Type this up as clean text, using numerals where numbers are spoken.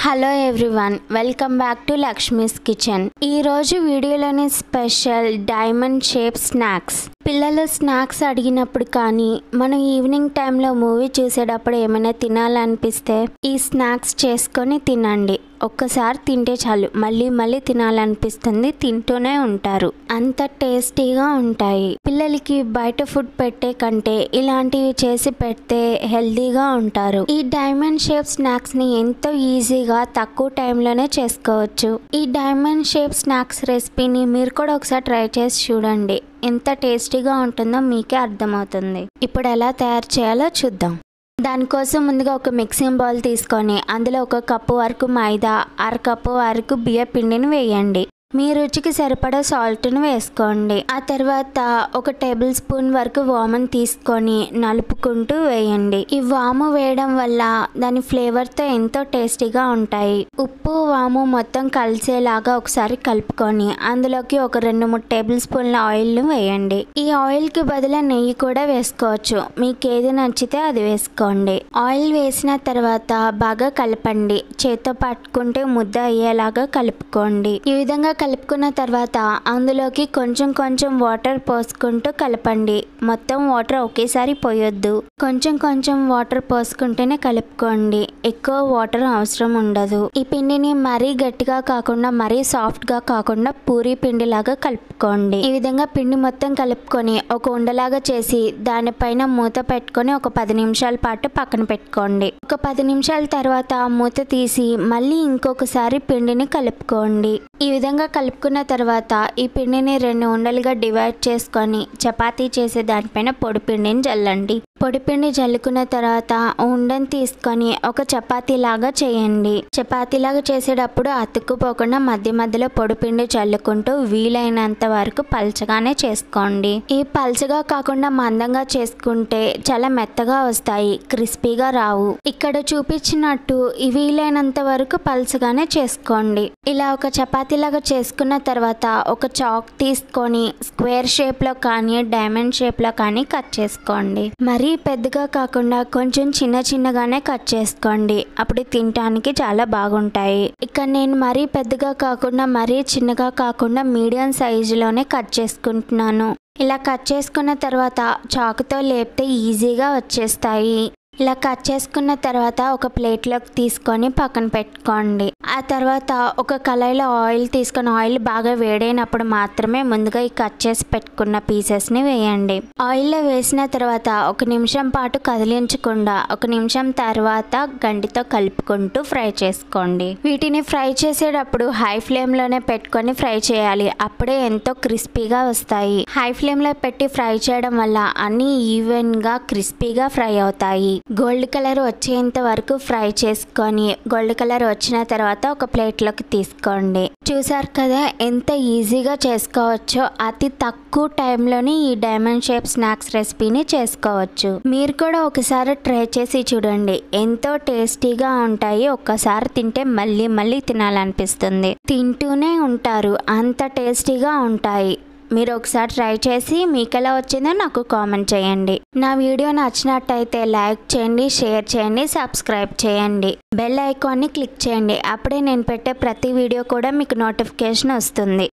Hello everyone, welcome back to Lakshmi's kitchen. ఈరోజు వీడియోలోని special diamond shape snacks. పిల్లలు snacks అడిగినప్పుడు కానీ మనం ఈవినింగ్ టైంలో మూవీ చూసేటప్పుడు ఏమైనా తినాలనిపిస్తే ఈ స్నాక్స్ చేసుకొని తినండి. ఒక్కసారి తింటే చాలు మళ్ళీ మళ్ళీ తినాలనిపిస్తుంది, తింటూనే ఉంటారు. అంత టేస్టీగా ఉంటాయి. పిల్లలకి బయట ఫుడ్ పెట్టే కంటే ఇలాంటివి చేసి పెడితే హెల్తీగా ఉంటారు. ఈ డైమండ్ షేప్ స్నాక్స్ ని ఎంతో ఈజీగా తక్కువ టైంలోనే చేసుకోవచ్చు. ఈ డైమండ్ షేప్ స్నాక్స్ రెసిపీని మీరు కూడా ఒకసారి ట్రై చేసి చూడండి. ఎంత టేస్టీగా ఉంటుందో మీకే అర్థమవుతుంది. ఇప్పుడు ఎలా తయారు చేయాలో చూద్దాం. దానికోసం ముందుగా ఒక మిక్సింగ్ బౌల్ తీసుకొని అందులో 1 కప్పు వరకు మైదా, 1/2 కప్పు వరకు బియ్య పిండిని వేయండి. మీ రుచికి సరిపడా సాల్ట్ను వేసుకోండి. ఆ తర్వాత 1 టేబుల్ స్పూన్ వరకు వామును తీసుకొని నలుపుకుంటూ వేయండి. ఈ వాము వేయడం వల్ల దాని ఫ్లేవర్తో ఎంతో టేస్టీగా ఉంటాయి. ఉప్పు వాము మొత్తం కలిసేలాగా ఒకసారి కలుపుకొని అందులోకి ఒక 2-3 టేబుల్ స్పూన్ల ఆయిల్ను వేయండి. ఈ ఆయిల్కి బదులు నెయ్యి కూడా వేసుకోవచ్చు, మీకు ఏది నచ్చితే అది వేసుకోండి. ఆయిల్ వేసిన తర్వాత బాగా కలపండి. చేత్తో పట్టుకుంటే ముద్ద అయ్యేలాగా కలుపుకోండి. ఈ విధంగా కలుపుకున్న తర్వాత అందులోకి కొంచెం కొంచెం వాటర్ పోసుకుంటూ కలపండి. మొత్తం వాటర్ ఒకేసారి పోయొద్దు, కొంచెం కొంచెం వాటర్ పోసుకుంటేనే కలుపుకోండి. ఎక్కువ వాటర్ అవసరం ఉండదు. ఈ పిండిని మరీ గట్టిగా కాకుండా మరీ సాఫ్ట్ గా కాకుండా పూరీ పిండిలాగా కలుపుకోండి. ఈ విధంగా పిండి మొత్తం కలుపుకొని ఒక ఉండలాగా చేసి దానిపైన మూత పెట్టుకొని ఒక 10 నిమిషాల పాటు పక్కన పెట్టుకోండి. ఒక 10 నిమిషాల తర్వాత మూత తీసి మళ్ళీ ఇంకొకసారి పిండిని కలుపుకోండి. ఈ విధంగా కలుపుకున్న తర్వాత ఈ పిండిని 2 ఉండలుగా డివైడ్ చేసుకొని చపాతీ చేసే దానిపైన పొడి పిండిని జల్లండి. పొడి పిండి జల్లుకున్న తర్వాత ఉండని తీసుకొని ఒక చపాతీ లాగా చేయండి. చపాతీలాగా చేసేటప్పుడు అతుక్కుపోకుండా మధ్య మధ్యలో పొడి పిండి చల్లుకుంటూ వీలైనంత వరకు పల్చగానే చేసుకోండి. ఈ పల్చగా కాకుండా మందంగా చేసుకుంటే చాలా మెత్తగా వస్తాయి, క్రిస్పీగా రావు. ఇక్కడ చూపించినట్టు వీలైనంత వరకు పల్చగానే చేసుకోండి. ఇలా ఒక చపాతీలాగా చేసుకున్న తర్వాత ఒక చాక్ తీసుకొని స్క్వేర్ షేప్ లో కానీ డైమండ్ షేప్ లో కానీ కట్ చేసుకోండి. మరీ పెద్దగా కాకుండా కొంచెం చిన్న చిన్నగానే కట్ చేసుకోండి, అప్పుడు తినడానికి చాలా బాగుంటాయి. ఇక్కడ నేను మరీ పెద్దగా కాకుండా మరీ చిన్నగా కాకుండా మీడియం సైజులోనే కట్ చేసుకుంటున్నాను. ఇలా కట్ చేసుకున్న తర్వాత చాకుతో లేపితే ఈజీగా వచ్చేస్తాయి. ఇలా కట్ చేసుకున్న తర్వాత ఒక ప్లేట్లోకి తీసుకొని పక్కన పెట్టుకోండి. ఆ తర్వాత ఒక కళాయిలో ఆయిల్ తీసుకొని ఆయిల్ బాగా వేడైనప్పుడు మాత్రమే ముందుగా ఈ కట్ చేసి పెట్టుకున్న పీసెస్ని వేయండి. ఆయిల్లో వేసిన తర్వాత 1 నిమిషం పాటు కదిలించకుండా 1 నిమిషం తర్వాత గంటితో కలుపుకుంటూ ఫ్రై చేసుకోండి. వీటిని ఫ్రై చేసేటప్పుడు హై ఫ్లేమ్లోనే పెట్టుకొని ఫ్రై చేయాలి, అప్పుడే ఎంతో క్రిస్పీగా వస్తాయి. హై ఫ్లేమ్లో పెట్టి ఫ్రై చేయడం వల్ల అన్నీ ఈవెన్గా క్రిస్పీగా ఫ్రై అవుతాయి. గోల్డ్ కలర్ వచ్చేంత వరకు ఫ్రై చేసుకొని గోల్డ్ కలర్ వచ్చిన తర్వాత ఒక ప్లేట్లోకి తీసుకోండి. చూసారు కదా ఎంత ఈజీగా చేసుకోవచ్చో. అతి తక్కువ టైంలోనే ఈ డైమండ్ షేప్ స్నాక్స్ రెసిపీని చేసుకోవచ్చు. మీరు కూడా ఒకసారి ట్రై చేసి చూడండి, ఎంతో టేస్టీగా ఉంటాయి. ఒక్కసారి తింటే మళ్ళీ మళ్ళీ తినాలనిపిస్తుంది, తింటూనే ఉంటారు, అంత టేస్టీగా ఉంటాయి. మీరు ఒకసారి ట్రై చేసి మీకు ఎలా వచ్చిందో నాకు కామెంట్ చేయండి. నా వీడియో నచ్చినట్టయితే లైక్ చేయండి, షేర్ చేయండి, సబ్స్క్రైబ్ చేయండి, బెల్ ఐకాన్ని క్లిక్ చేయండి. అప్పుడే నేను పెట్టే ప్రతి వీడియో కూడా మీకు నోటిఫికేషన్ వస్తుంది.